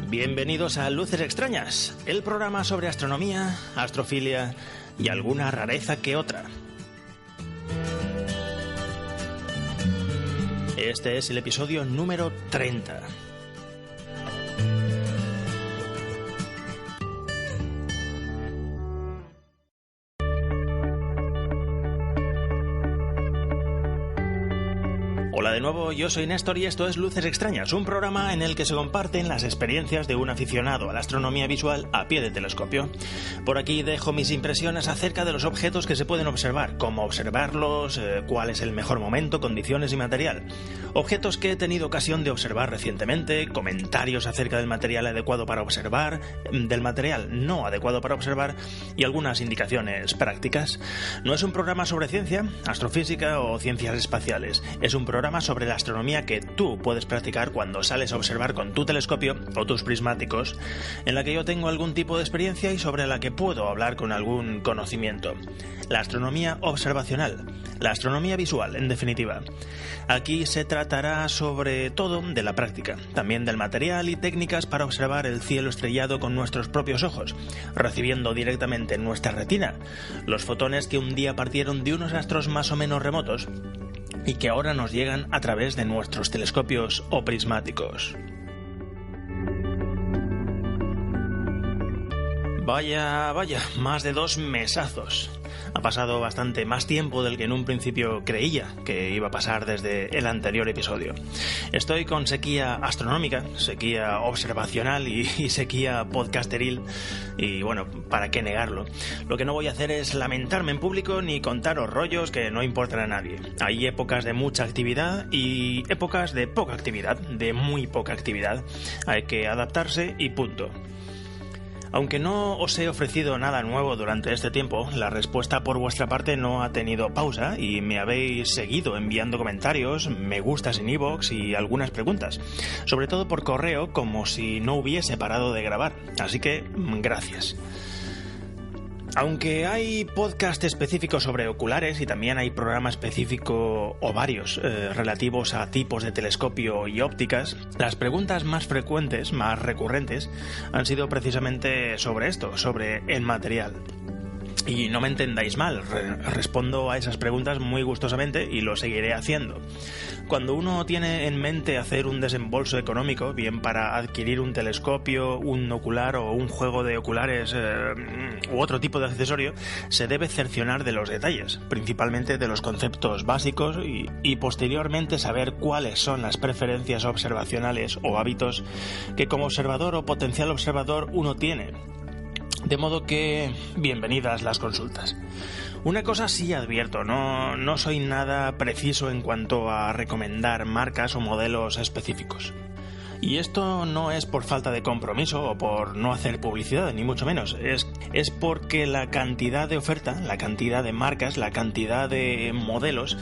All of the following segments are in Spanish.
Bienvenidos a Luces Extrañas, el programa sobre astronomía, astrofilia y alguna rareza que otra. Este es el episodio número 30. Hola de nuevo, yo soy Néstor y esto es Luces Extrañas, un programa en el que se comparten las experiencias de un aficionado a la astronomía visual a pie de telescopio. Por aquí dejo mis impresiones acerca de los objetos que se pueden observar, cómo observarlos, cuál es el mejor momento, condiciones y material. Objetos que he tenido ocasión de observar recientemente, comentarios acerca del material adecuado para observar, del material no adecuado para observar y algunas indicaciones prácticas. No es un programa sobre ciencia, astrofísica o ciencias espaciales, es un programa sobre la astronomía que tú puedes practicar cuando sales a observar con tu telescopio o tus prismáticos, en la que yo tengo algún tipo de experiencia y sobre la que puedo hablar con algún conocimiento. La astronomía observacional, la astronomía visual, en definitiva. Aquí se tratará sobre todo de la práctica, también del material y técnicas para observar el cielo estrellado con nuestros propios ojos, recibiendo directamente en nuestra retina los fotones que un día partieron de unos astros más o menos remotos y que ahora nos llegan a través de nuestros telescopios o prismáticos. Vaya, más de 2 mesazos. Ha pasado bastante más tiempo del que en un principio creía que iba a pasar desde el anterior episodio. Estoy con sequía astronómica, sequía observacional y sequía podcasteril, y bueno, ¿para qué negarlo? Lo que no voy a hacer es lamentarme en público ni contaros rollos que no importan a nadie. Hay épocas de mucha actividad y épocas de poca actividad, de muy poca actividad. Hay que adaptarse y punto. Aunque no os he ofrecido nada nuevo durante este tiempo, la respuesta por vuestra parte no ha tenido pausa y me habéis seguido enviando comentarios, me gustas en iVoox y algunas preguntas, sobre todo por correo, como si no hubiese parado de grabar, así que gracias. Aunque hay podcast específicos sobre oculares y también hay programa específico o varios relativos a tipos de telescopio y ópticas, las preguntas más frecuentes, más recurrentes, han sido precisamente sobre esto, sobre el material. Y no me entendáis mal, respondo a esas preguntas muy gustosamente y lo seguiré haciendo. Cuando uno tiene en mente hacer un desembolso económico, bien para adquirir un telescopio, un ocular o un juego de oculares u otro tipo de accesorio, se debe cerciorar de los detalles, principalmente de los conceptos básicos y posteriormente saber cuáles son las preferencias observacionales o hábitos que como observador o potencial observador uno tiene. De modo que, bienvenidas las consultas. Una cosa sí advierto, no soy nada preciso en cuanto a recomendar marcas o modelos específicos. Y esto no es por falta de compromiso o por no hacer publicidad, ni mucho menos. Es porque la cantidad de oferta, la cantidad de marcas, la cantidad de modelos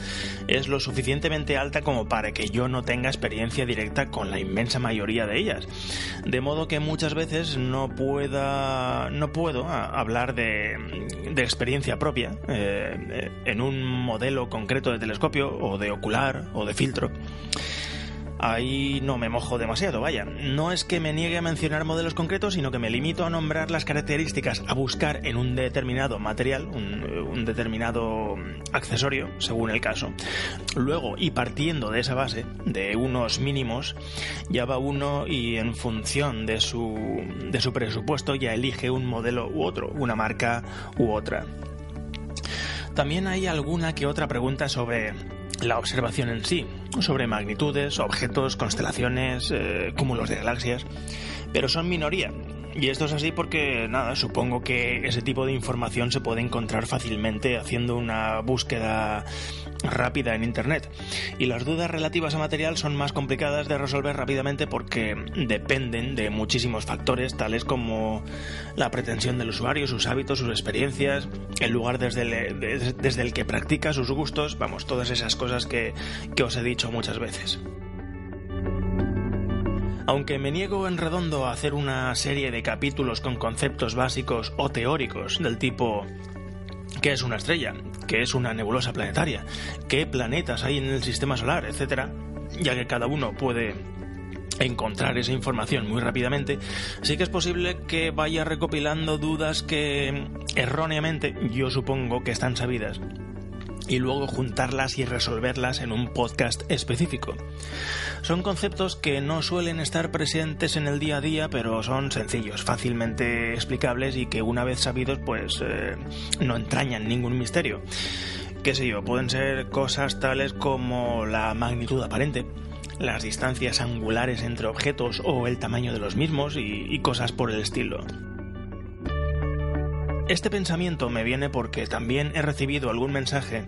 es lo suficientemente alta como para que yo no tenga experiencia directa con la inmensa mayoría de ellas. De modo que muchas veces no puedo hablar de experiencia propia en un modelo concreto de telescopio o de ocular o de filtro. Ahí no me mojo demasiado, vaya. No es que me niegue a mencionar modelos concretos, sino que me limito a nombrar las características a buscar en un determinado material, un determinado accesorio, según el caso. Luego, y partiendo de esa base, de unos mínimos, ya va uno y en función de su presupuesto ya elige un modelo u otro, una marca u otra. También hay alguna que otra pregunta sobre la observación en sí, sobre magnitudes, objetos, constelaciones, cúmulos de galaxias, pero son minoría. Y esto es así porque, supongo que ese tipo de información se puede encontrar fácilmente haciendo una búsqueda rápida en Internet. Y las dudas relativas a material son más complicadas de resolver rápidamente porque dependen de muchísimos factores, tales como la pretensión del usuario, sus hábitos, sus experiencias, el lugar desde el que practica, sus gustos, todas esas cosas que os he dicho muchas veces. Aunque me niego en redondo a hacer una serie de capítulos con conceptos básicos o teóricos del tipo ¿qué es una estrella? ¿Qué es una nebulosa planetaria? ¿Qué planetas hay en el sistema solar? Etcétera, ya que cada uno puede encontrar esa información muy rápidamente, sí que es posible que vaya recopilando dudas que erróneamente yo supongo que están sabidas y luego juntarlas y resolverlas en un podcast específico. Son conceptos que no suelen estar presentes en el día a día, pero son sencillos, fácilmente explicables y que una vez sabidos pues no entrañan ningún misterio. Qué sé yo, pueden ser cosas tales como la magnitud aparente, las distancias angulares entre objetos o el tamaño de los mismos y cosas por el estilo. Este pensamiento me viene porque también he recibido algún mensaje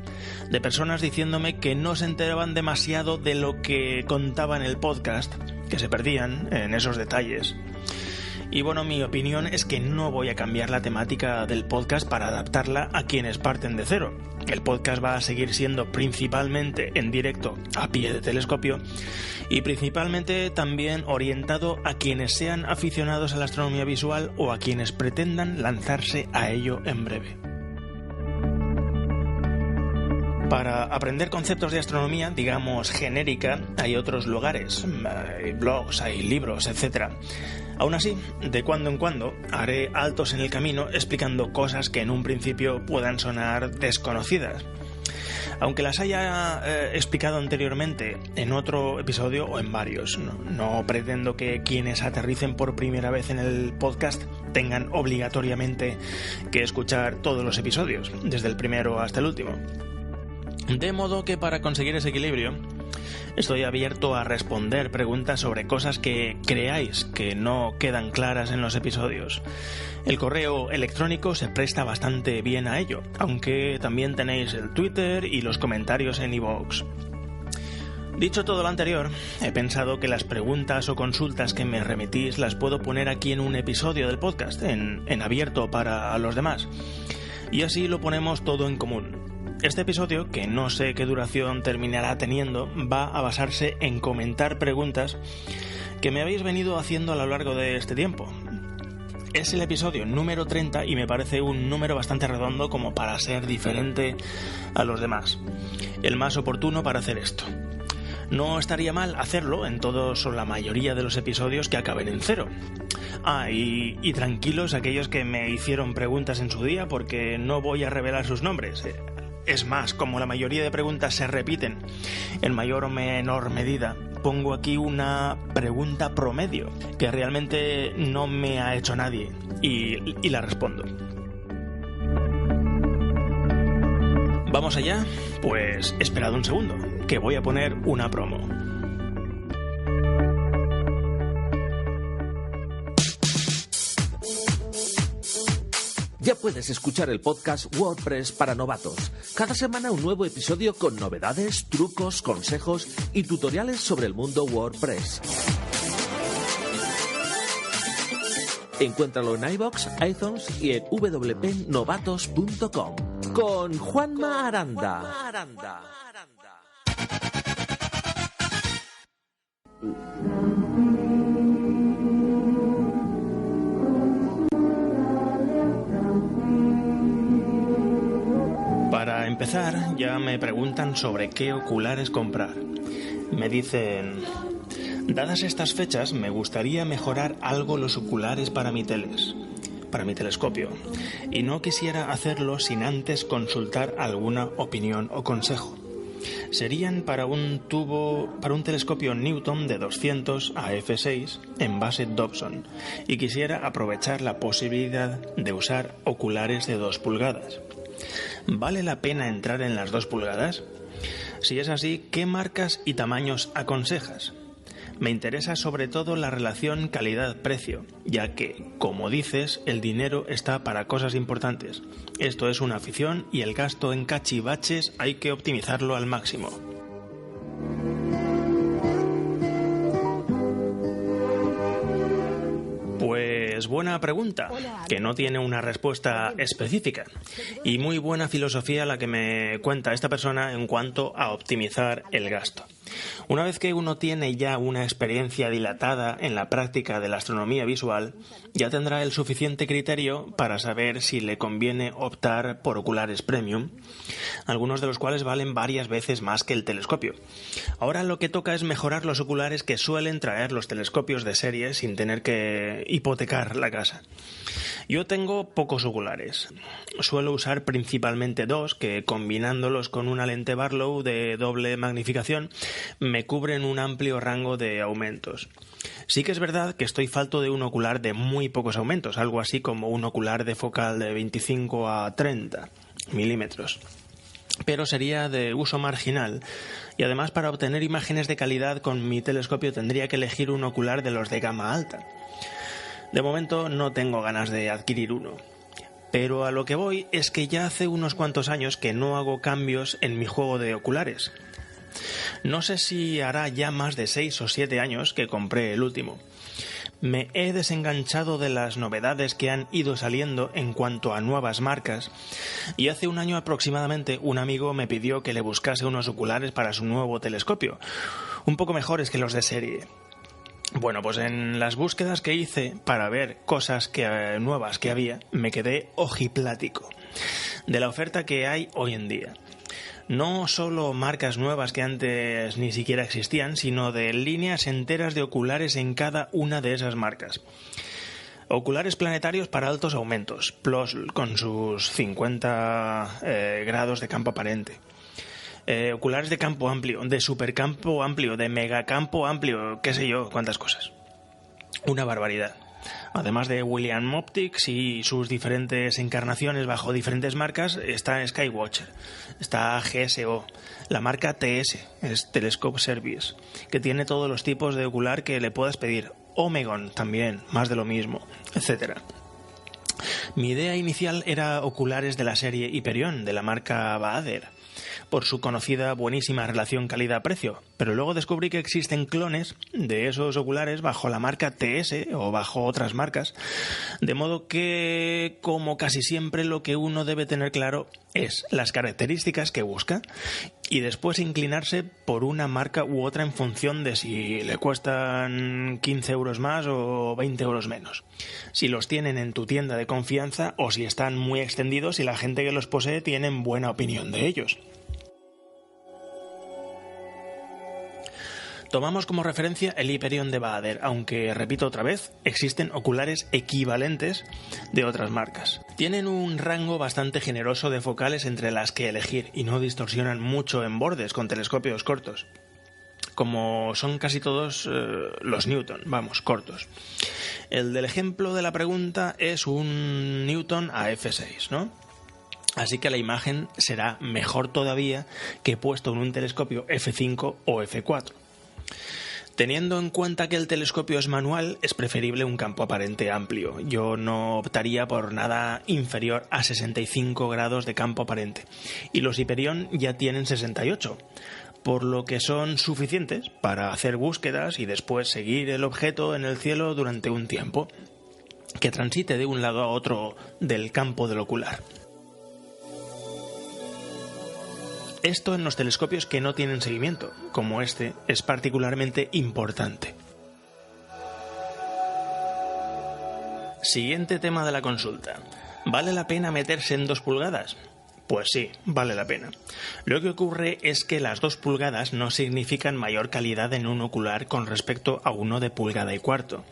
de personas diciéndome que no se enteraban demasiado de lo que contaba en el podcast, que se perdían en esos detalles. Y bueno, mi opinión es que no voy a cambiar la temática del podcast para adaptarla a quienes parten de cero. El podcast va a seguir siendo principalmente en directo a pie de telescopio y principalmente también orientado a quienes sean aficionados a la astronomía visual o a quienes pretendan lanzarse a ello en breve. Para aprender conceptos de astronomía, digamos genérica, hay otros lugares, hay blogs, hay libros, etc. Aún así, de cuando en cuando haré altos en el camino explicando cosas que en un principio puedan sonar desconocidas. Aunque las haya explicado anteriormente en otro episodio o en varios, no pretendo que quienes aterricen por primera vez en el podcast tengan obligatoriamente que escuchar todos los episodios, desde el primero hasta el último. De modo que para conseguir ese equilibrio estoy abierto a responder preguntas sobre cosas que creáis que no quedan claras en los episodios. El correo electrónico se presta bastante bien a ello, aunque también tenéis el Twitter y los comentarios en iVoox. Dicho todo lo anterior, he pensado que las preguntas o consultas que me remitís las puedo poner aquí en un episodio del podcast, en abierto para los demás. Y así lo ponemos todo en común. Este episodio, que no sé qué duración terminará teniendo, va a basarse en comentar preguntas que me habéis venido haciendo a lo largo de este tiempo. Es el episodio número 30 y me parece un número bastante redondo como para ser diferente a los demás. El más oportuno para hacer esto. No estaría mal hacerlo en todos o la mayoría de los episodios que acaben en 0. Y tranquilos aquellos que me hicieron preguntas en su día porque no voy a revelar sus nombres. Es más, como la mayoría de preguntas se repiten en mayor o menor medida, pongo aquí una pregunta promedio que realmente no me ha hecho nadie y la respondo. ¿Vamos allá? Pues esperad un segundo, que voy a poner una promo. Ya puedes escuchar el podcast WordPress para novatos. Cada semana un nuevo episodio con novedades, trucos, consejos y tutoriales sobre el mundo WordPress. Encuéntralo en iVoox, iTunes y en www.novatos.com con Juanma Aranda. Para empezar, ya me preguntan sobre qué oculares comprar. Me dicen: dadas estas fechas, me gustaría mejorar algo los oculares para mi telescopio, y no quisiera hacerlo sin antes consultar alguna opinión o consejo. Serían para un telescopio Newton de 200 a f6 en base Dobson, y quisiera aprovechar la posibilidad de usar oculares de 2 pulgadas. ¿Vale la pena entrar en las 2 pulgadas? Si es así, ¿qué marcas y tamaños aconsejas? Me interesa sobre todo la relación calidad-precio, ya que, como dices, el dinero está para cosas importantes. Esto es una afición y el gasto en cachivaches hay que optimizarlo al máximo. Pues buena pregunta, que no tiene una respuesta específica, y muy buena filosofía la que me cuenta esta persona en cuanto a optimizar el gasto. Una vez que uno tiene ya una experiencia dilatada en la práctica de la astronomía visual, ya tendrá el suficiente criterio para saber si le conviene optar por oculares premium, algunos de los cuales valen varias veces más que el telescopio. Ahora lo que toca es mejorar los oculares que suelen traer los telescopios de serie sin tener que hipotecar la casa. Yo tengo pocos oculares. Suelo usar principalmente dos que, combinándolos con una lente Barlow de doble magnificación, me cubren un amplio rango de aumentos. Sí que es verdad que estoy falto de un ocular de muy pocos aumentos, algo así como un ocular de focal de 25 a 30 milímetros. Pero sería de uso marginal, y además para obtener imágenes de calidad con mi telescopio tendría que elegir un ocular de los de gama alta. De momento no tengo ganas de adquirir uno. Pero a lo que voy es que ya hace unos cuantos años que no hago cambios en mi juego de oculares. No sé si hará ya más de 6 o 7 años que compré el último. Me he desenganchado de las novedades que han ido saliendo en cuanto a nuevas marcas, y hace un año aproximadamente un amigo me pidió que le buscase unos oculares para su nuevo telescopio, un poco mejores que los de serie. Bueno, pues en las búsquedas que hice para ver cosas nuevas que había, me quedé ojiplático de la oferta que hay hoy en día. No solo marcas nuevas que antes ni siquiera existían, sino de líneas enteras de oculares en cada una de esas marcas. Oculares planetarios para altos aumentos, PLOS con sus 50 grados de campo aparente. Oculares de campo amplio, de supercampo amplio, de megacampo amplio, qué sé yo, cuántas cosas. Una barbaridad. Además de William Optics y sus diferentes encarnaciones bajo diferentes marcas, está Skywatcher, está GSO, la marca TS, es Telescope Service, que tiene todos los tipos de ocular que le puedas pedir. Omegon también, más de lo mismo, etc. Mi idea inicial era oculares de la serie Hyperion, de la marca Baader, por su conocida buenísima relación calidad-precio, pero luego descubrí que existen clones de esos oculares bajo la marca TS o bajo otras marcas, de modo que, como casi siempre, lo que uno debe tener claro es las características que busca y después inclinarse por una marca u otra en función de si le cuestan 15 euros más o 20 euros menos, si los tienen en tu tienda de confianza o si están muy extendidos y la gente que los posee tiene buena opinión de ellos. Tomamos como referencia el Hyperion de Baader, aunque, repito otra vez, existen oculares equivalentes de otras marcas. Tienen un rango bastante generoso de focales entre las que elegir y no distorsionan mucho en bordes con telescopios cortos, como son casi todos los Newton, cortos. El del ejemplo de la pregunta es un Newton a f6, ¿no? Así que la imagen será mejor todavía que puesto en un telescopio f5 o f4. Teniendo en cuenta que el telescopio es manual, es preferible un campo aparente amplio. Yo no optaría por nada inferior a 65 grados de campo aparente. Y los Hyperion ya tienen 68, por lo que son suficientes para hacer búsquedas y después seguir el objeto en el cielo durante un tiempo, que transite de un lado a otro del campo del ocular. Esto en los telescopios que no tienen seguimiento, como este, es particularmente importante. Siguiente tema de la consulta. ¿Vale la pena meterse en 2 pulgadas? Pues sí, vale la pena. Lo que ocurre es que las 2 pulgadas no significan mayor calidad en un ocular con respecto a uno de 1,25 pulgadas.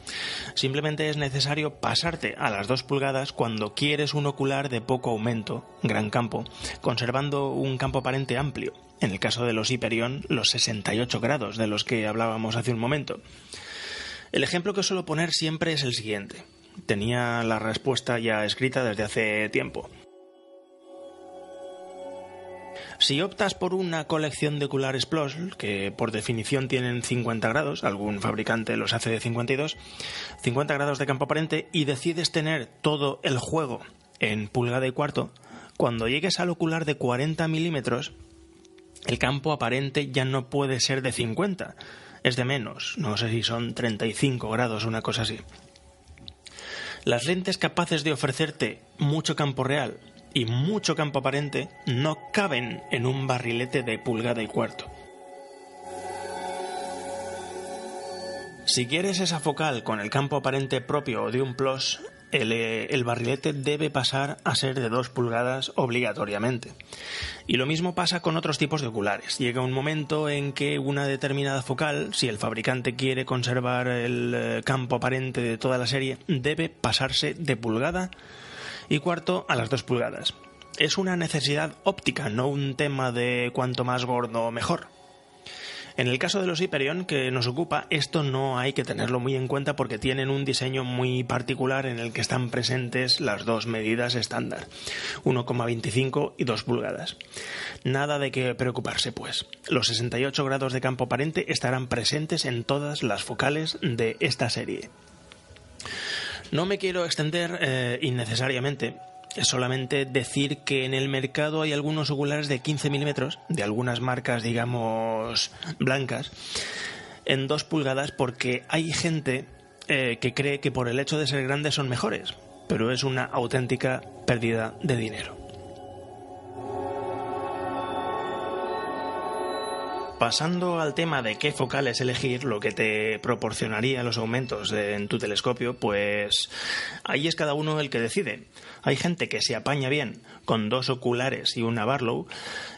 Simplemente es necesario pasarte a las 2 pulgadas cuando quieres un ocular de poco aumento, gran campo, conservando un campo aparente amplio. En el caso de los Hyperion, los 68 grados de los que hablábamos hace un momento. El ejemplo que suelo poner siempre es el siguiente. Tenía la respuesta ya escrita desde hace tiempo. Si optas por una colección de oculares PLOS, que por definición tienen 50 grados, algún fabricante los hace de 52, 50 grados de campo aparente, y decides tener todo el juego en 1,25 pulgadas, cuando llegues al ocular de 40 milímetros, el campo aparente ya no puede ser de 50, es de menos, no sé si son 35 grados, una cosa así. Las lentes capaces de ofrecerte mucho campo real y mucho campo aparente no caben en un barrilete de 1,25 pulgadas. Si quieres esa focal con el campo aparente propio de un PLOS, el barrilete debe pasar a ser de 2 pulgadas obligatoriamente. Y lo mismo pasa con otros tipos de oculares. Llega un momento en que una determinada focal, si el fabricante quiere conservar el campo aparente de toda la serie, debe pasarse de 1,25 pulgadas a las 2 pulgadas. Es una necesidad óptica, no un tema de cuanto más gordo mejor. En el caso de los Hyperion que nos ocupa, esto no hay que tenerlo muy en cuenta porque tienen un diseño muy particular en el que están presentes las dos medidas estándar, 1,25 y 2 pulgadas. Nada de qué preocuparse, pues. Los 68 grados de campo aparente estarán presentes en todas las focales de esta serie. No me quiero extender innecesariamente. Es solamente decir que en el mercado hay algunos oculares de 15 milímetros, de algunas marcas, digamos, blancas, en 2 pulgadas, porque hay gente que cree que por el hecho de ser grandes son mejores, pero es una auténtica pérdida de dinero. Pasando al tema de qué focales elegir, lo que te proporcionaría los aumentos en tu telescopio, pues ahí es cada uno el que decide. Hay gente que se apaña bien con 2 oculares y una Barlow,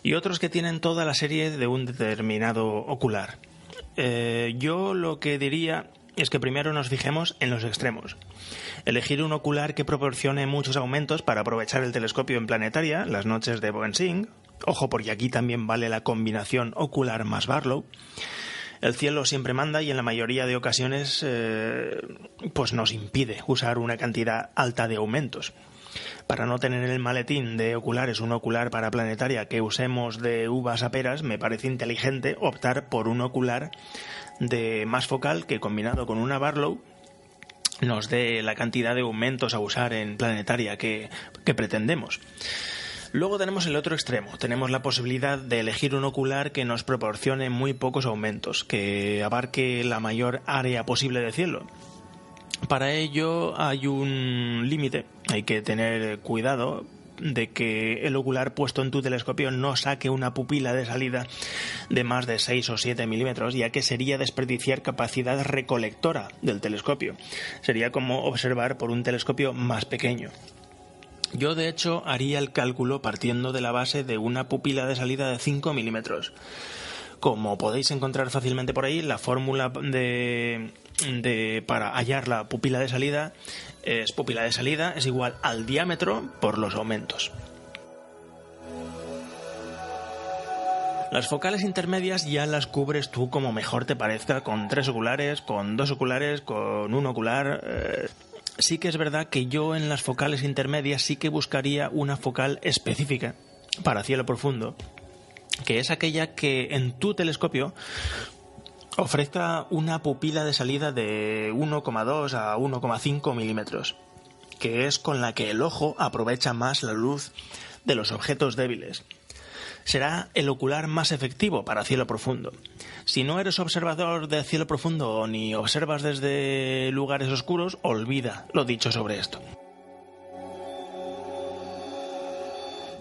y otros que tienen toda la serie de un determinado ocular. Yo lo que diría es que primero nos fijemos en los extremos. Elegir un ocular que proporcione muchos aumentos para aprovechar el telescopio en planetaria, las noches de Boensing. Ojo, porque aquí también vale la combinación ocular más Barlow. El cielo siempre manda y en la mayoría de ocasiones pues nos impide usar una cantidad alta de aumentos. Para no tener en el maletín de oculares un ocular para planetaria que usemos de uvas a peras, me parece inteligente optar por un ocular de más focal que, combinado con una Barlow, nos dé la cantidad de aumentos a usar en planetaria que pretendemos. Luego tenemos el otro extremo. Tenemos la posibilidad de elegir un ocular que nos proporcione muy pocos aumentos, que abarque la mayor área posible de cielo. Para ello hay un límite. Hay que tener cuidado de que el ocular puesto en tu telescopio no saque una pupila de salida de más de 6 o 7 milímetros, ya que sería desperdiciar capacidad recolectora del telescopio. Sería como observar por un telescopio más pequeño. Yo, de hecho, haría el cálculo partiendo de la base de una pupila de salida de 5 milímetros. Como podéis encontrar fácilmente por ahí, la fórmula para hallar la pupila de salida es igual al diámetro por los aumentos. Las focales intermedias ya las cubres tú como mejor te parezca, con 3 oculares, con 2 oculares, con un ocular. Sí que es verdad que yo en las focales intermedias sí que buscaría una focal específica para cielo profundo, que es aquella que en tu telescopio ofrezca una pupila de salida de 1,2 a 1,5 milímetros, que es con la que el ojo aprovecha más la luz de los objetos débiles. Será el ocular más efectivo para cielo profundo. Si no eres observador de cielo profundo ni observas desde lugares oscuros, olvida lo dicho sobre esto.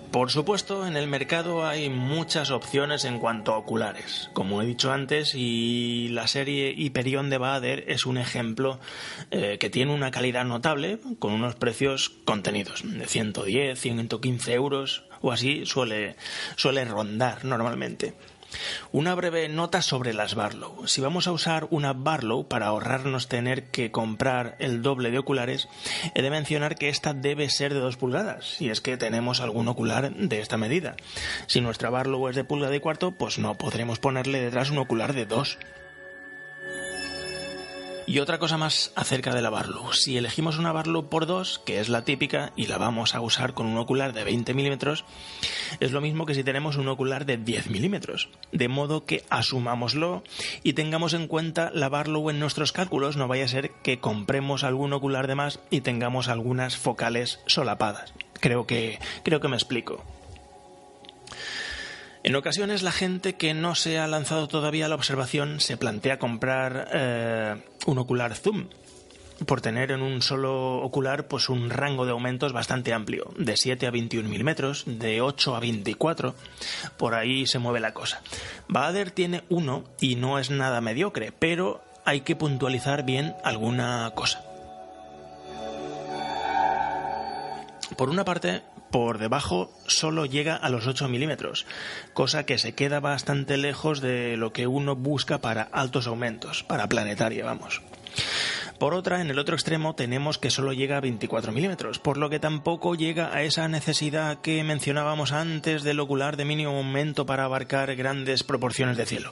Por supuesto, en el mercado hay muchas opciones en cuanto a oculares. Como he dicho antes, y la serie Hyperion de Baader es un ejemplo que tiene una calidad notable, con unos precios contenidos, de 110, 115 euros o así suele rondar normalmente. Una breve nota sobre las Barlow. Si vamos a usar una Barlow para ahorrarnos tener que comprar el doble de oculares, he de mencionar que esta debe ser de 2 pulgadas, si es que tenemos algún ocular de esta medida. Si nuestra Barlow es de 1,25 pulgadas, pues no podremos ponerle detrás un ocular de 2. Y otra cosa más acerca de la Barlow. Si elegimos una Barlow por 2, que es la típica, y la vamos a usar con un ocular de 20 milímetros, es lo mismo que si tenemos un ocular de 10 milímetros. De modo que asumámoslo y tengamos en cuenta la Barlow en nuestros cálculos, no vaya a ser que compremos algún ocular de más y tengamos algunas focales solapadas. Creo que me explico. En ocasiones la gente que no se ha lanzado todavía a la observación se plantea comprar un ocular zoom, por tener en un solo ocular pues un rango de aumentos bastante amplio, de 7 a 21 milímetros, de 8 a 24, por ahí se mueve la cosa. Baader tiene uno y no es nada mediocre, pero hay que puntualizar bien alguna cosa. Por una parte, por debajo solo llega a los 8 milímetros, cosa que se queda bastante lejos de lo que uno busca para altos aumentos, para planetaria, vamos. Por otra, en el otro extremo tenemos que solo llega a 24 milímetros, por lo que tampoco llega a esa necesidad que mencionábamos antes del ocular de mínimo aumento para abarcar grandes proporciones de cielo.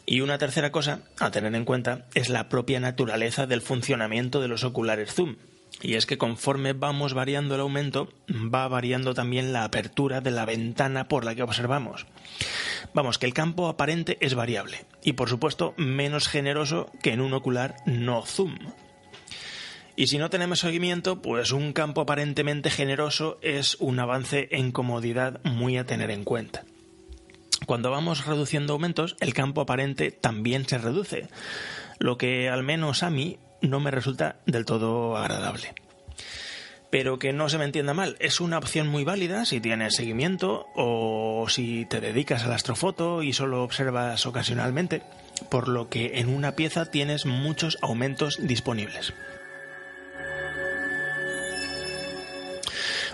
Y una tercera cosa a tener en cuenta es la propia naturaleza del funcionamiento de los oculares zoom. Y es que conforme vamos variando el aumento, va variando también la apertura de la ventana por la que observamos. Vamos, que el campo aparente es variable y, por supuesto, menos generoso que en un ocular no zoom. Y si no tenemos seguimiento, pues un campo aparentemente generoso es un avance en comodidad muy a tener en cuenta. Cuando vamos reduciendo aumentos, el campo aparente también se reduce, lo que al menos a mí no me resulta del todo agradable. Pero que no se me entienda mal, es una opción muy válida si tienes seguimiento o si te dedicas a la astrofoto y solo observas ocasionalmente, por lo que en una pieza tienes muchos aumentos disponibles.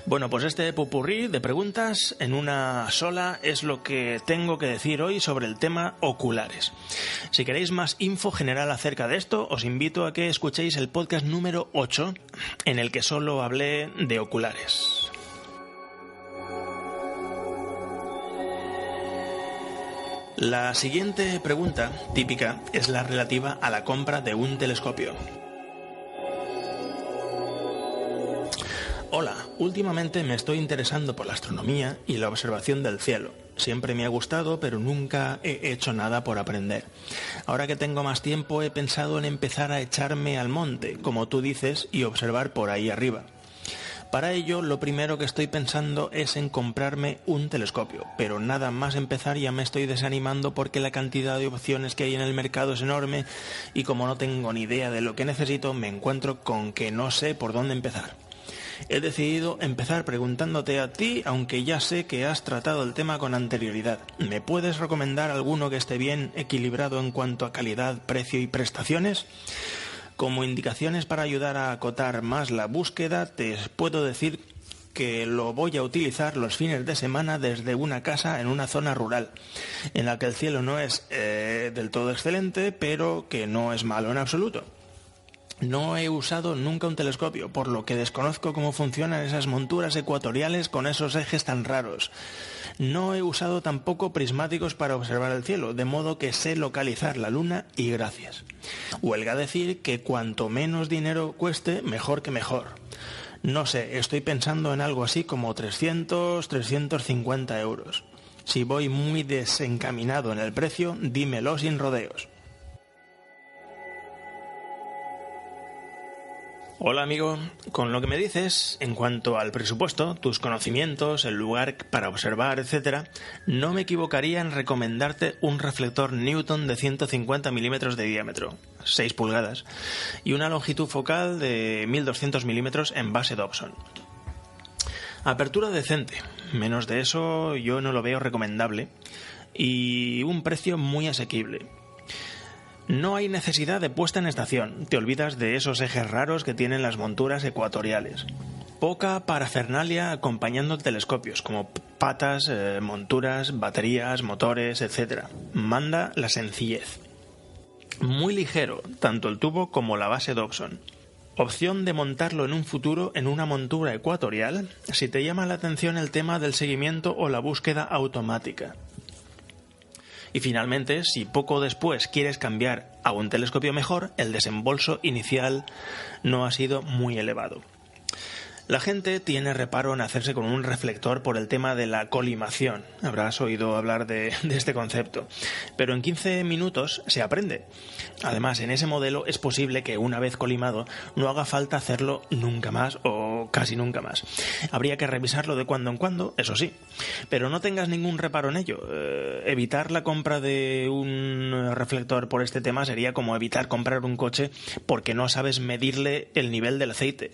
Bueno, pues este popurrí de preguntas en una sola es lo que tengo que decir hoy sobre el tema oculares. Si queréis más info general acerca de esto, os invito a que escuchéis el podcast número 8, en el que solo hablé de oculares. La siguiente pregunta típica es la relativa a la compra de un telescopio. Hola, últimamente me estoy interesando por la astronomía y la observación del cielo. Siempre me ha gustado, pero nunca he hecho nada por aprender. Ahora que tengo más tiempo, he pensado en empezar a echarme al monte, como tú dices, y observar por ahí arriba. Para ello, lo primero que estoy pensando es en comprarme un telescopio, pero nada más empezar ya me estoy desanimando porque la cantidad de opciones que hay en el mercado es enorme y como no tengo ni idea de lo que necesito, me encuentro con que no sé por dónde empezar. He decidido empezar preguntándote a ti, aunque ya sé que has tratado el tema con anterioridad. ¿Me puedes recomendar alguno que esté bien equilibrado en cuanto a calidad, precio y prestaciones? Como indicaciones para ayudar a acotar más la búsqueda, te puedo decir que lo voy a utilizar los fines de semana desde una casa en una zona rural, en la que el cielo no es del todo excelente, pero que no es malo en absoluto. No he usado nunca un telescopio, por lo que desconozco cómo funcionan esas monturas ecuatoriales con esos ejes tan raros. No he usado tampoco prismáticos para observar el cielo, de modo que sé localizar la luna y gracias. Huelga decir que cuanto menos dinero cueste, mejor que mejor. No sé, estoy pensando en algo así como 300-350 euros. Si voy muy desencaminado en el precio, dímelo sin rodeos. Hola amigo, con lo que me dices, en cuanto al presupuesto, tus conocimientos, el lugar para observar, etc., no me equivocaría en recomendarte un reflector Newton de 150 milímetros de diámetro, 6 pulgadas, y una longitud focal de 1200 milímetros en base Dobson. Apertura decente, menos de eso yo no lo veo recomendable, y un precio muy asequible. No hay necesidad de puesta en estación, te olvidas de esos ejes raros que tienen las monturas ecuatoriales. Poca parafernalia acompañando telescopios, como patas, monturas, baterías, motores, etc. Manda la sencillez. Muy ligero, tanto el tubo como la base Dobson. Opción de montarlo en un futuro en una montura ecuatorial, si te llama la atención el tema del seguimiento o la búsqueda automática. Y finalmente, si poco después quieres cambiar a un telescopio mejor, el desembolso inicial no ha sido muy elevado. La gente tiene reparo en hacerse con un reflector por el tema de la colimación. Habrás oído hablar de este concepto. Pero en 15 minutos se aprende. Además, en ese modelo es posible que una vez colimado no haga falta hacerlo nunca más o casi nunca más. Habría que revisarlo de cuando en cuando, eso sí. Pero no tengas ningún reparo en ello. Evitar la compra de un reflector por este tema sería como evitar comprar un coche porque no sabes medirle el nivel del aceite.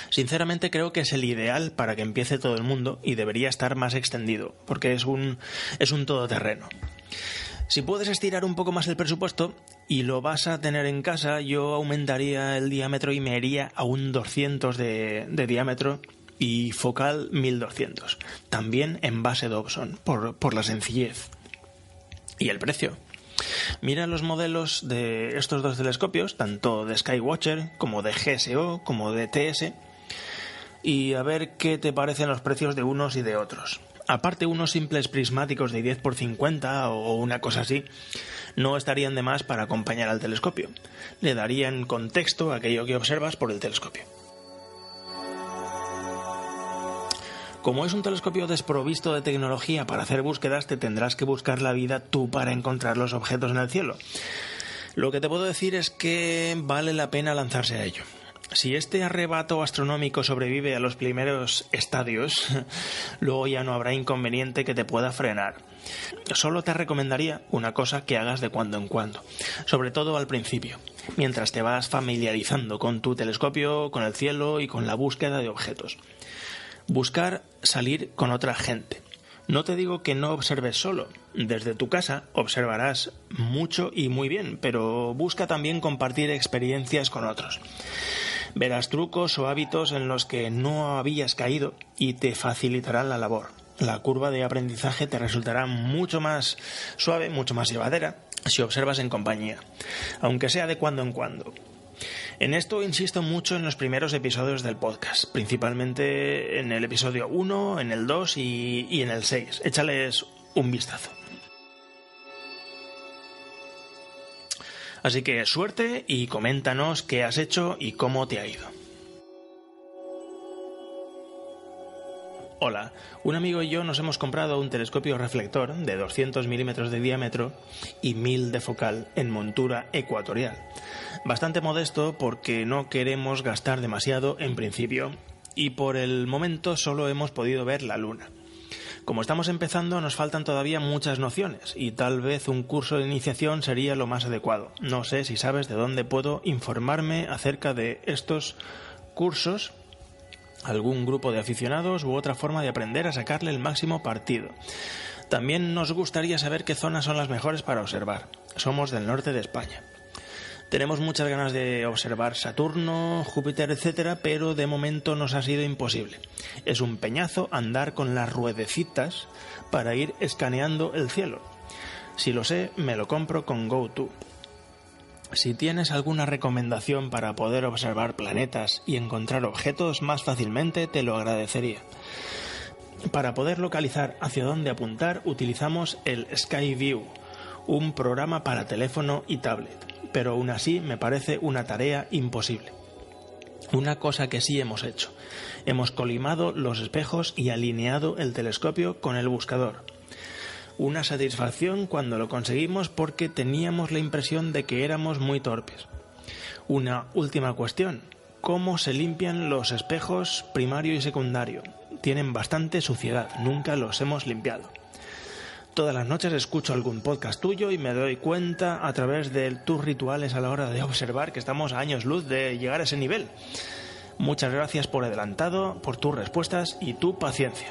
Sinceramente creo que es el ideal para que empiece todo el mundo y debería estar más extendido, porque es un todoterreno. Si puedes estirar un poco más el presupuesto y lo vas a tener en casa, yo aumentaría el diámetro y me iría a un 200 de diámetro y focal 1200. También en base Dobson, por la sencillez. Y el precio. Mira los modelos de estos dos telescopios, tanto de Skywatcher como de GSO como de TS, y a ver qué te parecen los precios de unos y de otros. Aparte, unos simples prismáticos de 10x50 o una cosa así no estarían de más para acompañar al telescopio. Le darían contexto a aquello que observas por el telescopio. Como es un telescopio desprovisto de tecnología para hacer búsquedas, te tendrás que buscar la vida tú para encontrar los objetos en el cielo. Lo que te puedo decir es que vale la pena lanzarse a ello. Si este arrebato astronómico sobrevive a los primeros estadios, luego ya no habrá inconveniente que te pueda frenar. Solo te recomendaría una cosa que hagas de cuando en cuando, sobre todo al principio, mientras te vas familiarizando con tu telescopio, con el cielo y con la búsqueda de objetos. Buscar salir con otra gente. No te digo que no observes solo. Desde tu casa observarás mucho y muy bien, pero busca también compartir experiencias con otros. Verás trucos o hábitos en los que no habías caído y te facilitarán la labor. La curva de aprendizaje te resultará mucho más suave, mucho más llevadera, si observas en compañía, aunque sea de cuando en cuando. En esto insisto mucho en los primeros episodios del podcast, principalmente en el episodio 1, en el 2 y en el 6. Échales un vistazo. Así que suerte y coméntanos qué has hecho y cómo te ha ido. Hola, un amigo y yo nos hemos comprado un telescopio reflector de 200 milímetros de diámetro y 1000 de focal en montura ecuatorial. Bastante modesto porque no queremos gastar demasiado en principio y por el momento solo hemos podido ver la luna. Como estamos empezando nos faltan todavía muchas nociones y tal vez un curso de iniciación sería lo más adecuado. No sé si sabes de dónde puedo informarme acerca de estos cursos, algún grupo de aficionados u otra forma de aprender a sacarle el máximo partido. También nos gustaría saber qué zonas son las mejores para observar. Somos del norte de España. Tenemos muchas ganas de observar Saturno, Júpiter, etcétera, pero de momento nos ha sido imposible. Es un peñazo andar con las ruedecitas para ir escaneando el cielo. Si lo sé, me lo compro con GoTo. Si tienes alguna recomendación para poder observar planetas y encontrar objetos más fácilmente, te lo agradecería. Para poder localizar hacia dónde apuntar, utilizamos el Skyview, un programa para teléfono y tablet, pero aún así me parece una tarea imposible. Una cosa que sí hemos hecho: hemos colimado los espejos y alineado el telescopio con el buscador. Una satisfacción cuando lo conseguimos porque teníamos la impresión de que éramos muy torpes. Una última cuestión: ¿cómo se limpian los espejos primario y secundario? Tienen bastante suciedad, nunca los hemos limpiado. Todas las noches escucho algún podcast tuyo y me doy cuenta a través de tus rituales a la hora de observar que estamos a años luz de llegar a ese nivel. Muchas gracias por adelantado, por tus respuestas y tu paciencia.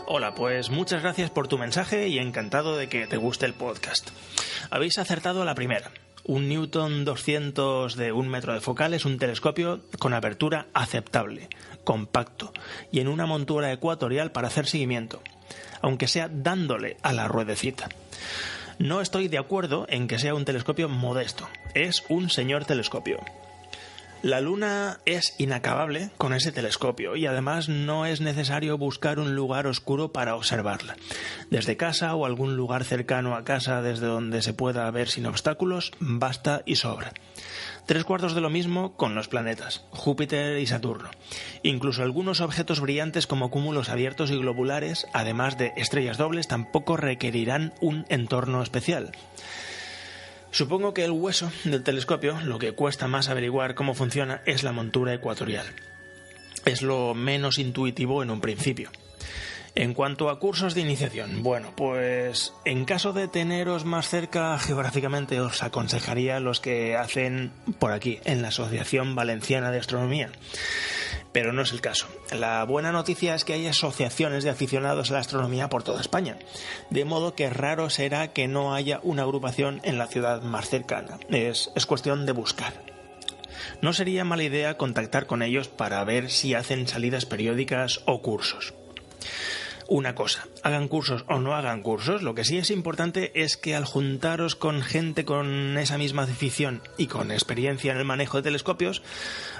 Hola, pues muchas gracias por tu mensaje y encantado de que te guste el podcast. Habéis acertado a la primera. Un Newton 200 de 1 metro de focal es un telescopio con apertura aceptable, compacto y en una montura ecuatorial para hacer seguimiento, aunque sea dándole a la ruedecita. No estoy de acuerdo en que sea un telescopio modesto, es un señor telescopio. La luna es inacabable con ese telescopio y además no es necesario buscar un lugar oscuro para observarla. Desde casa o algún lugar cercano a casa desde donde se pueda ver sin obstáculos, basta y sobra. 3/4 de lo mismo con los planetas, Júpiter y Saturno. Incluso algunos objetos brillantes como cúmulos abiertos y globulares, además de estrellas dobles, tampoco requerirán un entorno especial. Supongo que el hueso del telescopio, lo que cuesta más averiguar cómo funciona, es la montura ecuatorial. Es lo menos intuitivo en un principio. En cuanto a cursos de iniciación, bueno, pues en caso de teneros más cerca geográficamente os aconsejaría los que hacen por aquí, en la Asociación Valenciana de Astronomía. Pero no es el caso. La buena noticia es que hay asociaciones de aficionados a la astronomía por toda España, de modo que raro será que no haya una agrupación en la ciudad más cercana. Es cuestión de buscar. No sería mala idea contactar con ellos para ver si hacen salidas periódicas o cursos. Una cosa, hagan cursos o no hagan cursos, lo que sí es importante es que al juntaros con gente con esa misma afición y con experiencia en el manejo de telescopios,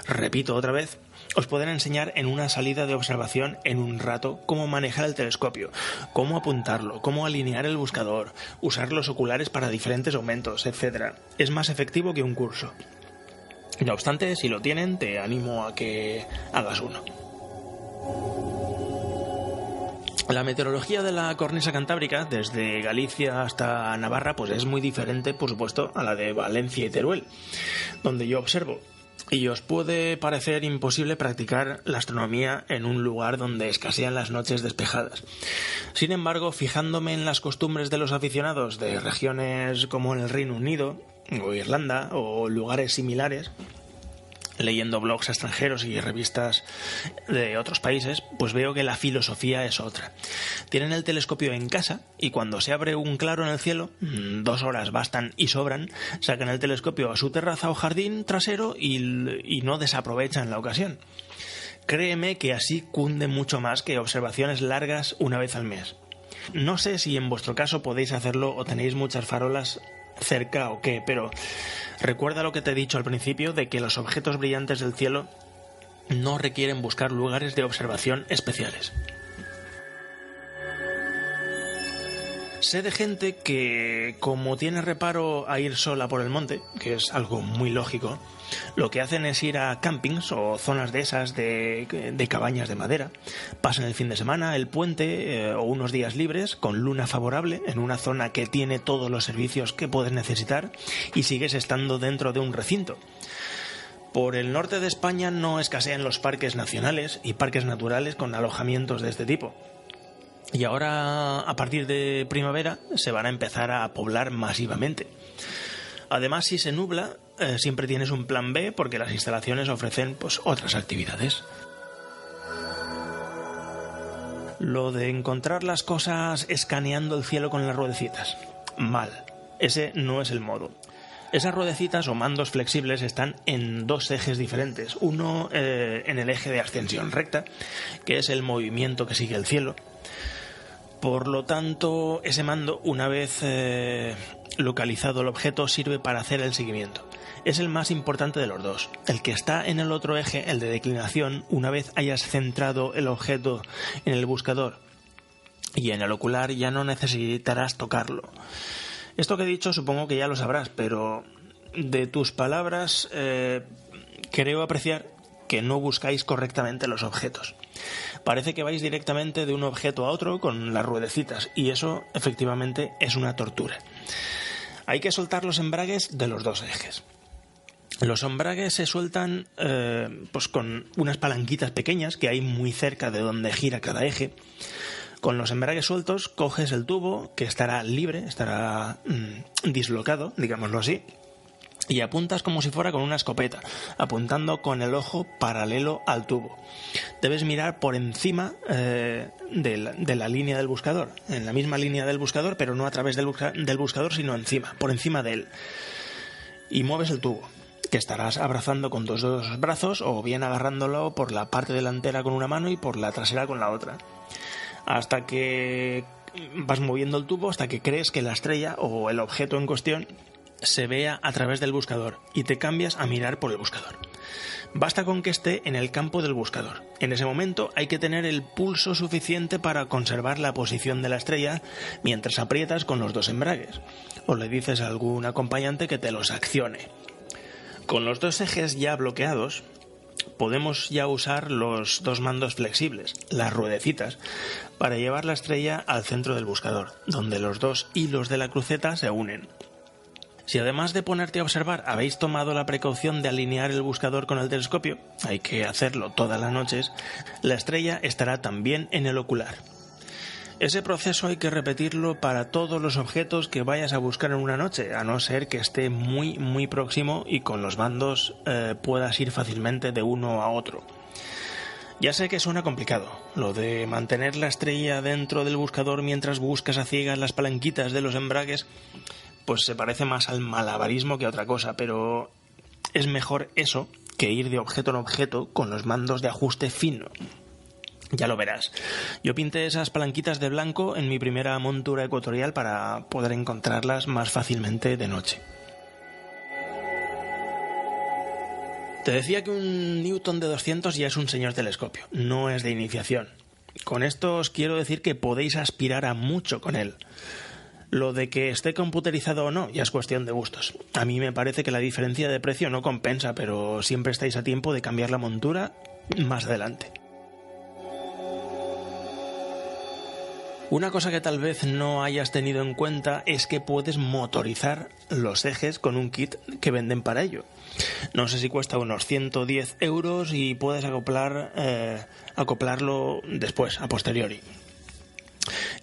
repito otra vez, os pueden enseñar en una salida de observación en un rato cómo manejar el telescopio, cómo apuntarlo, cómo alinear el buscador, usar los oculares para diferentes aumentos, etc. Es más efectivo que un curso. No obstante, si lo tienen, te animo a que hagas uno. La meteorología de la cornisa cantábrica, desde Galicia hasta Navarra, pues es muy diferente, por supuesto, a la de Valencia y Teruel, donde yo observo. Y os puede parecer imposible practicar la astronomía en un lugar donde escasean las noches despejadas. Sin embargo, fijándome en las costumbres de los aficionados de regiones como el Reino Unido o Irlanda o lugares similares, leyendo blogs extranjeros y revistas de otros países, pues veo que la filosofía es otra. Tienen el telescopio en casa y cuando se abre un claro en el cielo, 2 horas bastan y sobran, sacan el telescopio a su terraza o jardín trasero y no desaprovechan la ocasión. Créeme que así cunde mucho más que observaciones largas una vez al mes. No sé si en vuestro caso podéis hacerlo o tenéis muchas farolas cerca o qué, pero recuerda lo que te he dicho al principio de que los objetos brillantes del cielo no requieren buscar lugares de observación especiales. Sé de gente que, como tiene reparo a ir sola por el monte, que es algo muy lógico, lo que hacen es ir a campings o zonas de esas de cabañas de madera, pasan el fin de semana, el puente o unos días libres con luna favorable en una zona que tiene todos los servicios que puedes necesitar y sigues estando dentro de un recinto. Por el norte de España no escasean los parques nacionales y parques naturales con alojamientos de este tipo. Y ahora, a partir de primavera, se van a empezar a poblar masivamente. Además, si se nubla, siempre tienes un plan B porque las instalaciones ofrecen pues otras actividades. Lo de encontrar las cosas escaneando el cielo con las ruedecitas. Mal. Ese no es el modo. Esas ruedecitas o mandos flexibles están en 2 ejes diferentes. Uno en el eje de ascensión recta, que es el movimiento que sigue el cielo. Por lo tanto, ese mando, una vez localizado el objeto, sirve para hacer el seguimiento. Es el más importante de los dos. El que está en el otro eje, el de declinación, una vez hayas centrado el objeto en el buscador y en el ocular, ya no necesitarás tocarlo. Esto que he dicho supongo que ya lo sabrás, pero de tus palabras creo apreciar que no buscáis correctamente los objetos. Parece que vais directamente de un objeto a otro con las ruedecitas y eso efectivamente es una tortura. Hay que soltar los embragues de los 2 ejes. Los embragues se sueltan pues con unas palanquitas pequeñas que hay muy cerca de donde gira cada eje. Con los embragues sueltos coges el tubo que estará libre, estará dislocado, digámoslo así, y apuntas como si fuera con una escopeta, apuntando con el ojo paralelo al tubo. Debes mirar por encima de la línea del buscador, en la misma línea del buscador, pero no a través del buscador, sino encima, por encima de él. Y mueves el tubo, que estarás abrazando con tus 2 brazos o bien agarrándolo por la parte delantera con una mano y por la trasera con la otra. Hasta que vas moviendo el tubo, hasta que crees que la estrella o el objeto en cuestión se vea a través del buscador y te cambias a mirar por el buscador. Basta con que esté en el campo del buscador. En ese momento hay que tener el pulso suficiente para conservar la posición de la estrella mientras aprietas con los 2 embragues. O le dices a algún acompañante que te los accione. Con los 2 ejes ya bloqueados, podemos ya usar los 2 mandos flexibles, las ruedecitas, para llevar la estrella al centro del buscador, donde los 2 hilos de la cruceta se unen. Si además de ponerte a observar habéis tomado la precaución de alinear el buscador con el telescopio, hay que hacerlo todas las noches, la estrella estará también en el ocular. Ese proceso hay que repetirlo para todos los objetos que vayas a buscar en una noche, a no ser que esté muy muy próximo y con los mandos puedas ir fácilmente de uno a otro. Ya sé que suena complicado, lo de mantener la estrella dentro del buscador mientras buscas a ciegas las palanquitas de los embragues, pues se parece más al malabarismo que a otra cosa, pero es mejor eso que ir de objeto en objeto con los mandos de ajuste fino. Ya lo verás. Yo pinté esas palanquitas de blanco en mi primera montura ecuatorial para poder encontrarlas más fácilmente de noche. Te decía que un Newton de 200 ya es un señor telescopio, no es de iniciación. Con esto os quiero decir que podéis aspirar a mucho con él. Lo de que esté computerizado o no ya es cuestión de gustos. A mí me parece que la diferencia de precio no compensa, pero siempre estáis a tiempo de cambiar la montura más adelante. Una cosa que tal vez no hayas tenido en cuenta es que puedes motorizar los ejes con un kit que venden para ello. No sé si cuesta unos 110 euros y puedes acoplarlo después, a posteriori.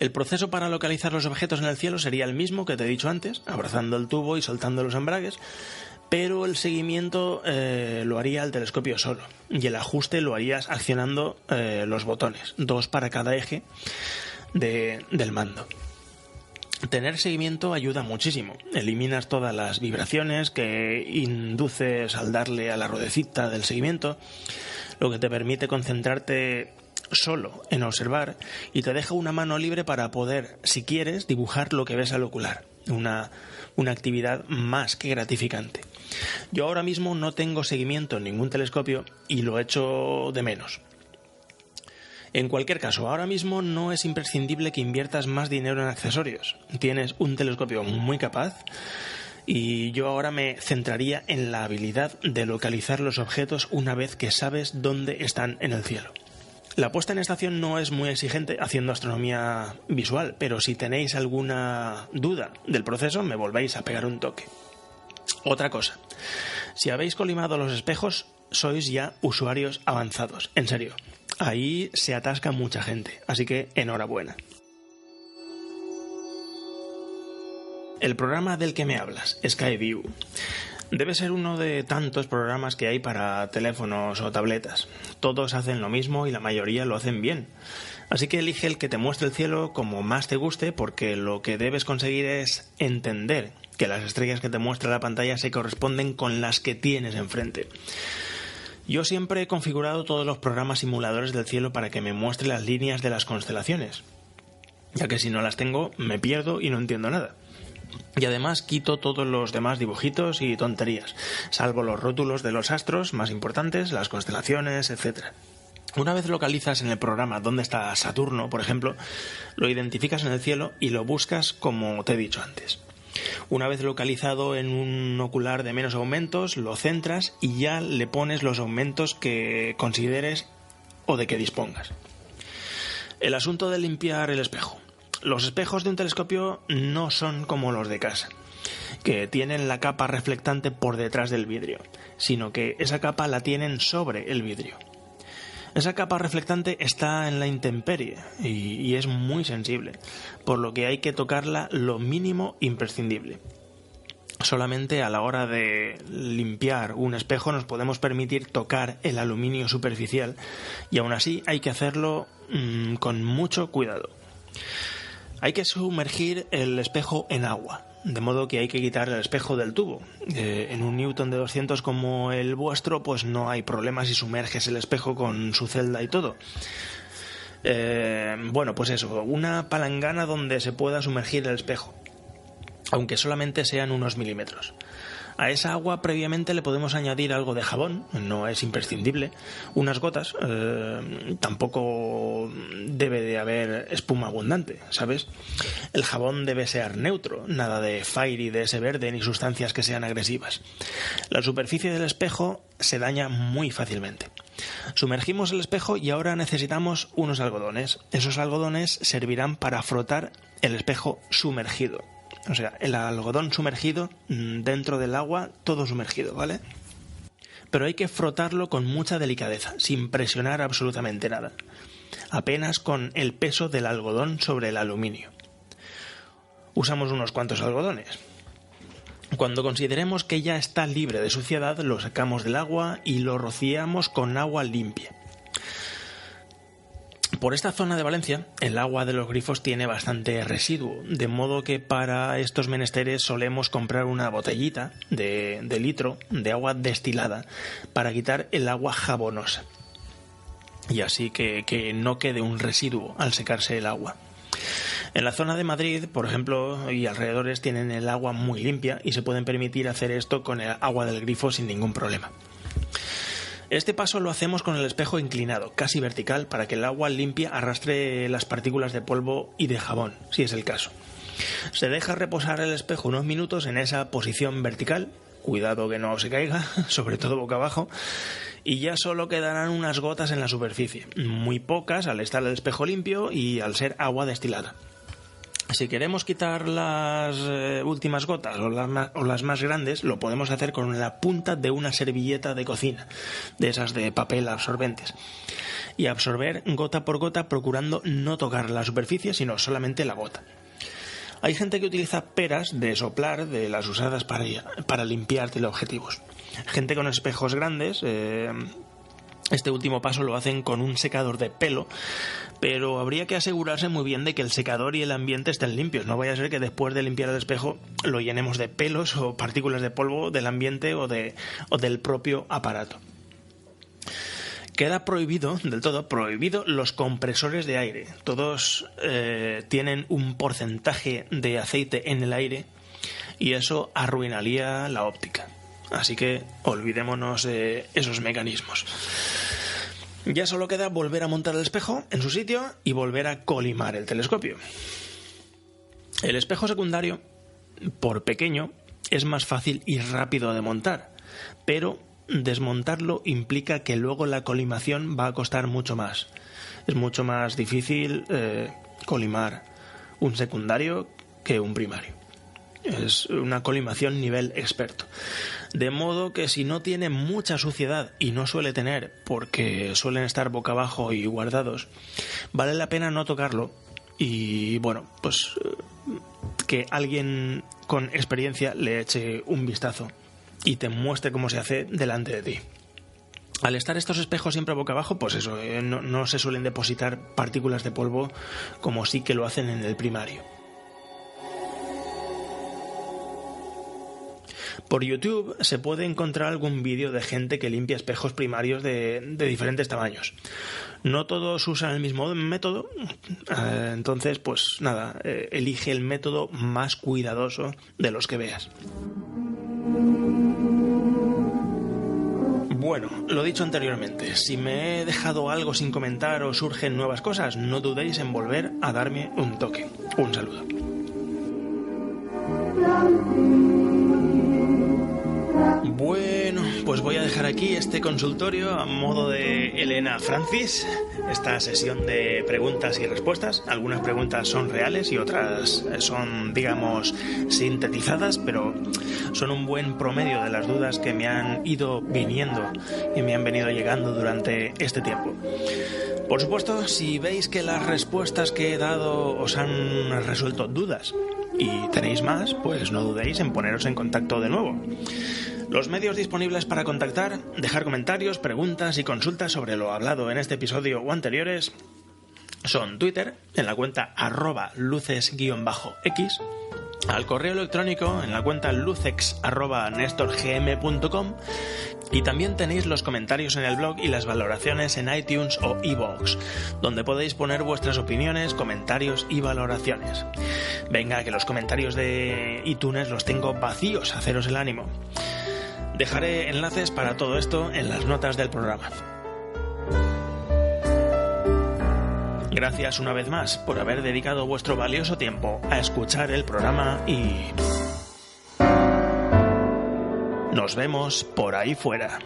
El proceso para localizar los objetos en el cielo sería el mismo que te he dicho antes, abrazando el tubo y soltando los embragues, pero el seguimiento lo haría el telescopio solo y el ajuste lo harías accionando los botones, 2 para cada eje del mando. Tener seguimiento ayuda muchísimo. Eliminas todas las vibraciones que induces al darle a la ruedecita del seguimiento, lo que te permite concentrarte solo en observar y te deja una mano libre para poder, si quieres, dibujar lo que ves al ocular. Una actividad más que gratificante. Yo ahora mismo no tengo seguimiento en ningún telescopio y lo echo de menos. En cualquier caso, ahora mismo no es imprescindible que inviertas más dinero en accesorios. Tienes un telescopio muy capaz y yo ahora me centraría en la habilidad de localizar los objetos una vez que sabes dónde están en el cielo. La puesta en estación no es muy exigente haciendo astronomía visual, pero si tenéis alguna duda del proceso me volvéis a pegar un toque. Otra cosa, si habéis colimado los espejos sois ya usuarios avanzados, en serio. Ahí se atasca mucha gente, así que enhorabuena. El programa del que me hablas, Skyview, debe ser uno de tantos programas que hay para teléfonos o tabletas. Todos hacen lo mismo y la mayoría lo hacen bien. Así que elige el que te muestre el cielo como más te guste, porque lo que debes conseguir es entender que las estrellas que te muestra la pantalla se corresponden con las que tienes enfrente. Yo siempre he configurado todos los programas simuladores del cielo para que me muestre las líneas de las constelaciones, ya que si no las tengo me pierdo y no entiendo nada. Y además quito todos los demás dibujitos y tonterías, salvo los rótulos de los astros más importantes, las constelaciones, etc. Una vez localizas en el programa dónde está Saturno, por ejemplo, lo identificas en el cielo y lo buscas como te he dicho antes. Una vez localizado en un ocular de menos aumentos, lo centras y ya le pones los aumentos que consideres o de que dispongas. El asunto de limpiar el espejo. Los espejos de un telescopio no son como los de casa, que tienen la capa reflectante por detrás del vidrio, sino que esa capa la tienen sobre el vidrio. Esa capa reflectante está en la intemperie y es muy sensible, por lo que hay que tocarla lo mínimo imprescindible. Solamente a la hora de limpiar un espejo nos podemos permitir tocar el aluminio superficial y aún así hay que hacerlo con mucho cuidado. Hay que sumergir el espejo en agua, de modo que hay que quitar el espejo del tubo. En un Newton de 200 como el vuestro, pues no hay problema si sumerges el espejo con su celda y todo. Bueno, pues eso, una palangana donde se pueda sumergir el espejo, aunque solamente sean unos milímetros. A esa agua previamente le podemos añadir algo de jabón, no es imprescindible, unas gotas, tampoco debe de haber espuma abundante, ¿sabes? El jabón debe ser neutro, nada de fairy de ese verde ni sustancias que sean agresivas. La superficie del espejo se daña muy fácilmente. Sumergimos el espejo y ahora necesitamos unos algodones. Esos algodones servirán para frotar el espejo sumergido. O sea, el algodón sumergido dentro del agua, todo sumergido, ¿vale? Pero hay que frotarlo con mucha delicadeza, sin presionar absolutamente nada. apenas con el peso del algodón sobre el aluminio. Usamos unos cuantos algodones. Cuando consideremos que ya está libre de suciedad, lo sacamos del agua y lo rociamos con agua limpia. Por esta zona de Valencia, el agua de los grifos tiene bastante residuo, de modo que para estos menesteres solemos comprar una botellita de litro de agua destilada para quitar el agua jabonosa. Y así que no quede un residuo al secarse el agua. En la zona de Madrid, por ejemplo, y alrededores tienen el agua muy limpia y se pueden permitir hacer esto con el agua del grifo sin ningún problema. Este paso lo hacemos con el espejo inclinado, casi vertical, para que el agua limpia arrastre las partículas de polvo y de jabón, si es el caso. Se deja reposar el espejo unos minutos en esa posición vertical, cuidado que no se caiga, sobre todo boca abajo, y ya solo quedarán unas gotas en la superficie, muy pocas al estar el espejo limpio y al ser agua destilada. Si queremos quitar las últimas gotas o las más grandes, lo podemos hacer con la punta de una servilleta de cocina, de esas de papel absorbentes, y absorber gota por gota procurando no tocar la superficie, sino solamente la gota. Hay gente que utiliza peras de soplar, de las usadas para limpiar teleobjetivos. Gente con espejos grandes, este último paso lo hacen con un secador de pelo, pero habría que asegurarse muy bien de que el secador y el ambiente estén limpios. No vaya a ser que después de limpiar el espejo lo llenemos de pelos o partículas de polvo del ambiente o del propio aparato. Queda prohibido, del todo prohibido, los compresores de aire. Todos tienen un porcentaje de aceite en el aire y eso arruinaría la óptica. Así que olvidémonos de esos mecanismos. Ya solo queda volver a montar el espejo en su sitio y volver a colimar el telescopio. El espejo secundario, por pequeño, es más fácil y rápido de montar, pero desmontarlo implica que luego la colimación va a costar mucho más. Es mucho más difícil colimar un secundario que un primario. Es una colimación nivel experto. De modo que si no tiene mucha suciedad, y no suele tener porque suelen estar boca abajo y guardados, vale la pena no tocarlo y bueno, pues que alguien con experiencia le eche un vistazo y te muestre cómo se hace delante de ti. Al estar estos espejos siempre boca abajo, pues eso, no se suelen depositar partículas de polvo como sí que lo hacen en el primario. Por YouTube se puede encontrar algún vídeo de gente que limpia espejos primarios de diferentes tamaños. No todos usan el mismo método, entonces pues nada, elige el método más cuidadoso de los que veas. Bueno, lo dicho anteriormente, si me he dejado algo sin comentar o surgen nuevas cosas, no dudéis en volver a darme un toque. Un saludo. Bueno, pues voy a dejar aquí este consultorio a modo de Elena Francis, esta sesión de preguntas y respuestas. Algunas preguntas son reales y otras son, digamos, sintetizadas, pero son un buen promedio de las dudas que me han ido viniendo y me han venido llegando durante este tiempo. Por supuesto, si veis que las respuestas que he dado os han resuelto dudas y tenéis más, pues no dudéis en poneros en contacto de nuevo. Los medios disponibles para contactar, dejar comentarios, preguntas y consultas sobre lo hablado en este episodio o anteriores son Twitter, en la cuenta @luces_x, al correo electrónico en la cuenta lucex@nestorgm.com, y también tenéis los comentarios en el blog y las valoraciones en iTunes o iVoox, donde podéis poner vuestras opiniones, comentarios y valoraciones. Venga, que los comentarios de iTunes los tengo vacíos, haceros el ánimo. Dejaré enlaces para todo esto en las notas del programa. Gracias una vez más por haber dedicado vuestro valioso tiempo a escuchar el programa y nos vemos por ahí fuera.